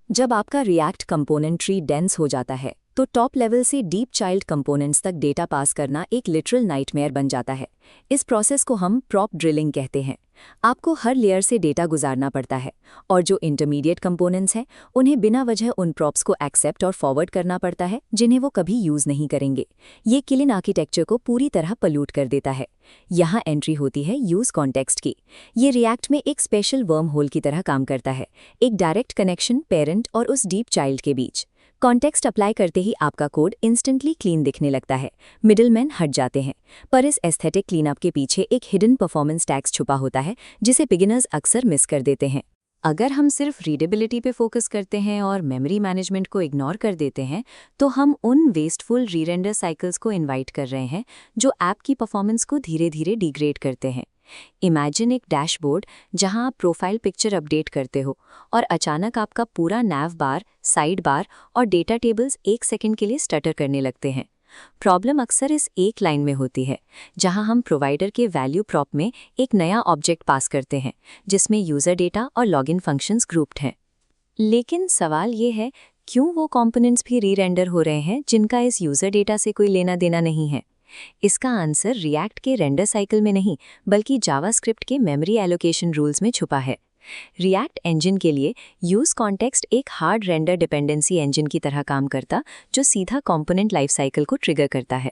जब आपका react component tree dense हो जाता है तो टॉप लेवल से डीप चाइल्ड कंपोनेंट्स तक डेटा पास करना एक लिटरल नाइटमेयर बन जाता है। इस प्रोसेस को हम प्रॉप ड्रिलिंग कहते हैं। आपको हर लेयर से डेटा गुजारना पड़ता है और जो इंटरमीडिएट कंपोनेंट्स हैं उन्हें बिना वजह उन प्रॉप्स को एक्सेप्ट और फॉरवर्ड करना पड़ता है जिन्हें वो कभी यूज़ नहीं करेंगे। ये किलिन आर्किटेक्चर को पूरी तरह पल्यूट कर देता है। यहाँ एंट्री होती है यूज़ कॉन्टेक्स्ट की। ये रिएक्ट में एक स्पेशल वर्म होल की तरह काम करता है, एक डायरेक्ट कनेक्शन पेरेंट और उस डीप चाइल्ड के बीच। कॉन्टेक्स्ट अप्लाई करते ही आपका कोड इंस्टेंटली क्लीन दिखने लगता है, मिडिलमैन हट जाते हैं। पर इस एस्थेटिक क्लीनअप के पीछे एक हिडन परफॉर्मेंस टैक्स छुपा होता है जिसे बिगिनर्स अक्सर मिस कर देते हैं। अगर हम सिर्फ रीडेबिलिटी पे फोकस करते हैं और मेमोरी मैनेजमेंट को इग्नोर कर देते हैं तो हम उन वेस्टफुल रीरेंडर साइकिल्स को इनवाइट कर रहे हैं जो ऐप की परफॉर्मेंस को धीरे धीरे डिग्रेड करते हैं। इमेजिन एक डैशबोर्ड जहां आप प्रोफाइल पिक्चर अपडेट करते हो और अचानक आपका पूरा नैव बार, साइड बार और डेटा टेबल्स एक सेकंड के लिए स्टटर करने लगते हैं। प्रॉब्लम अक्सर इस एक लाइन में होती है जहां हम प्रोवाइडर के वैल्यू प्रॉप में एक नया ऑब्जेक्ट पास करते हैं जिसमें यूज़र डेटा और लॉगिन फंक्शंस ग्रुप्ड हैं। लेकिन सवाल ये है, क्यों वो कंपोनेंट्स भी री-रेंडर हो रहे हैं जिनका इस यूज़र डेटा से कोई लेना देना नहीं है? इसका आंसर रिएक्ट के रेंडर साइकिल में नहीं बल्कि जावास्क्रिप्ट के मेमोरी एलोकेशन रूल्स में छुपा है। रिएक्ट इंजन के लिए यूज कॉन्टेक्स्ट एक हार्ड रेंडर डिपेंडेंसी इंजन की तरह काम करता जो सीधा कंपोनेंट लाइफ साइकिल को ट्रिगर करता है।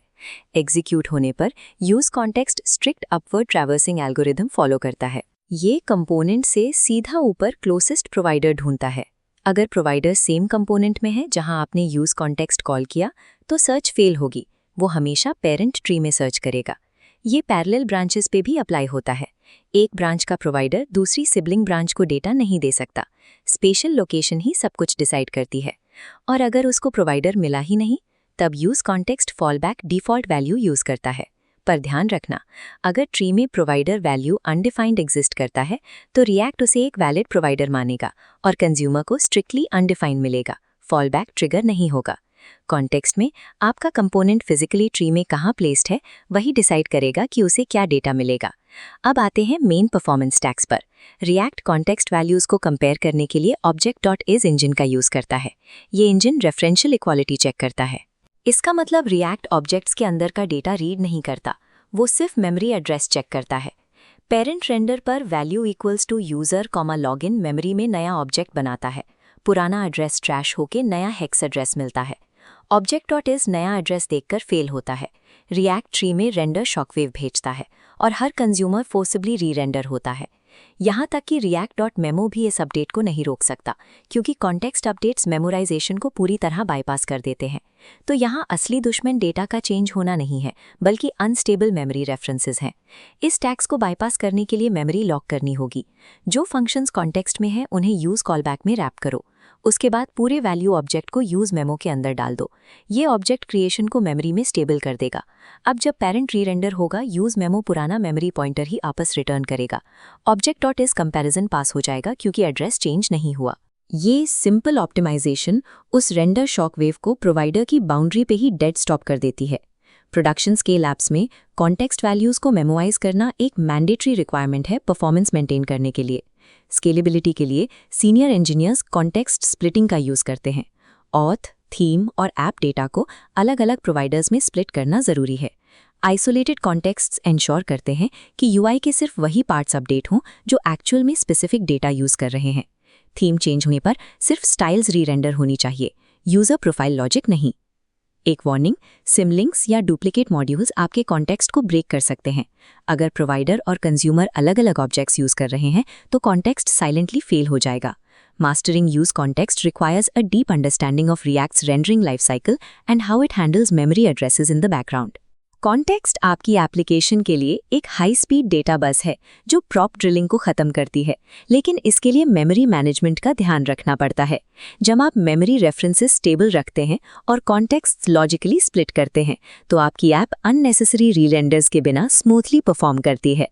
एग्जीक्यूट होने पर use context strict upward traversing algorithm follow करता है। ये कंपोनेंट से सीधा ऊपर क्लोजेस्ट प्रोवाइडर ढूंढता है। अगर प्रोवाइडर सेम कंपोनेंट में है जहां आपने यूज कॉन्टेक्स्ट कॉल किया तो सर्च फेल होगी, वो हमेशा पेरेंट ट्री में सर्च करेगा। ये पैरेलल ब्रांचेस पे भी अप्लाई होता है। एक ब्रांच का प्रोवाइडर दूसरी सिबलिंग ब्रांच को डेटा नहीं दे सकता, स्पेशल लोकेशन ही सब कुछ डिसाइड करती है। और अगर उसको प्रोवाइडर मिला ही नहीं तब use context fallback default value use करता है। पर ध्यान रखना, अगर ट्री में प्रोवाइडर वैल्यू अनडिफाइंड एग्जिस्ट करता है तो रिएक्ट उसे एक वैलिड प्रोवाइडर मानेगा और कंज्यूमर को स्ट्रिक्टली अनडिफाइंड मिलेगा, फॉलबैक ट्रिगर नहीं होगा। कॉन्टेक्स्ट में आपका कंपोनेंट फिजिकली ट्री में कहाँ प्लेस्ड है वही डिसाइड करेगा कि उसे क्या डेटा मिलेगा। अब आते हैं मेन परफॉर्मेंस टैक्स पर। रिएक्ट कॉन्टेक्स्ट वैल्यूज़ को कंपेयर करने के लिए ऑब्जेक्ट.इज इंजन का यूज़ करता है। ये इंजन रेफरेंशियल इक्वालिटी चेक करता है। इसका मतलब रिएक्ट ऑब्जेक्ट्स के अंदर का डेटा रीड नहीं करता, वो सिर्फ मेमोरी एड्रेस चेक करता है। पेरेंट रेंडर पर value equals to user login memory में नया ऑब्जेक्ट बनाता है। पुराना एड्रेस ट्रैश होके नया हेक्स एड्रेस मिलता है। ऑब्जेक्ट.इज नया एड्रेस देखकर फेल होता है। रिएक्ट ट्री में रेंडर शॉकवेव भेजता है और हर कंज्यूमर फोर्सिबली री-रेंडर होता है। यहाँ तक कि react.memo भी इस अपडेट को नहीं रोक सकता क्योंकि कॉन्टेक्स्ट अपडेट्स मेमोराइजेशन को पूरी तरह बाईपास कर देते हैं। तो यहाँ असली दुश्मन डेटा का चेंज होना नहीं है बल्कि अनस्टेबल मेमोरी रेफरेंसेस हैं। इस टैक्स को बाईपास करने के लिए मेमोरी लॉक करनी होगी। जो फंक्शंस कॉन्टेक्स्ट में हैं उन्हें यूज़ कॉलबैक में रैप करो। उसके बाद पूरे वैल्यू ऑब्जेक्ट को यूज़ मेमो के अंदर डाल दो। ये ऑब्जेक्ट क्रिएशन को मेमोरी में स्टेबल कर देगा। अब जब पेरेंट री-रेंडर होगा यूज़ मेमो पुराना मेमोरी पॉइंटर ही वापस रिटर्न करेगा। ऑब्जेक्ट.इज कंपैरिजन पास हो जाएगा क्योंकि एड्रेस चेंज नहीं हुआ। ये सिंपल ऑप्टिमाइजेशन उस रेंडर शॉकवेव को प्रोवाइडर की बाउंड्री पे ही डेड स्टॉप कर देती है। प्रोडक्शन स्केल ऐप्स में कॉन्टेक्स्ट वैल्यूज़ को मेमोराइज करना एक मैंडेटरी रिक्वायरमेंट है परफॉर्मेंस मेंटेन करने के लिए। स्केलेबिलिटी के लिए सीनियर इंजीनियर्स कॉन्टेक्स्ट स्प्लिटिंग का यूज़ करते हैं। ऑथ, थीम और ऐप डेटा को अलग अलग प्रोवाइडर्स में स्प्लिट करना ज़रूरी है। आइसोलेटेड कॉन्टेक्स्ट्स इंश्योर करते हैं कि यूआई के सिर्फ वही पार्ट्स अपडेट हों जो एक्चुअल में स्पेसिफिक डेटा यूज़ कर रहे हैं। थीम चेंज होने पर सिर्फ स्टाइल्स री-रेंडर होनी चाहिए, यूज़र प्रोफाइल लॉजिक नहीं। एक वार्निंग, सिमलिंक्स या डुप्लीकेट मॉड्यूल्स आपके कॉन्टेक्स्ट को ब्रेक कर सकते हैं। अगर प्रोवाइडर और कंज्यूमर अलग अलग ऑब्जेक्ट्स यूज़ कर रहे हैं तो कॉन्टेक्स्ट साइलेंटली फेल हो जाएगा। Mastering use context requires a deep understanding of reacts rendering life cycle and how it handles memory addresses in the background. Context आपकी एप्लीकेशन के लिए एक हाई स्पीड डेटा बस है जो प्रॉप ड्रिलिंग को खत्म करती है, लेकिन इसके लिए मेमोरी मैनेजमेंट का ध्यान रखना पड़ता है। जब आप मेमोरी रेफरेंसेस स्टेबल रखते हैं और कॉन्टेक्स्ट लॉजिकली स्प्लिट करते हैं तो आपकी ऐप अननेसेसरी री-रेंडर्स के बिना स्मूथली परफॉर्म करती है।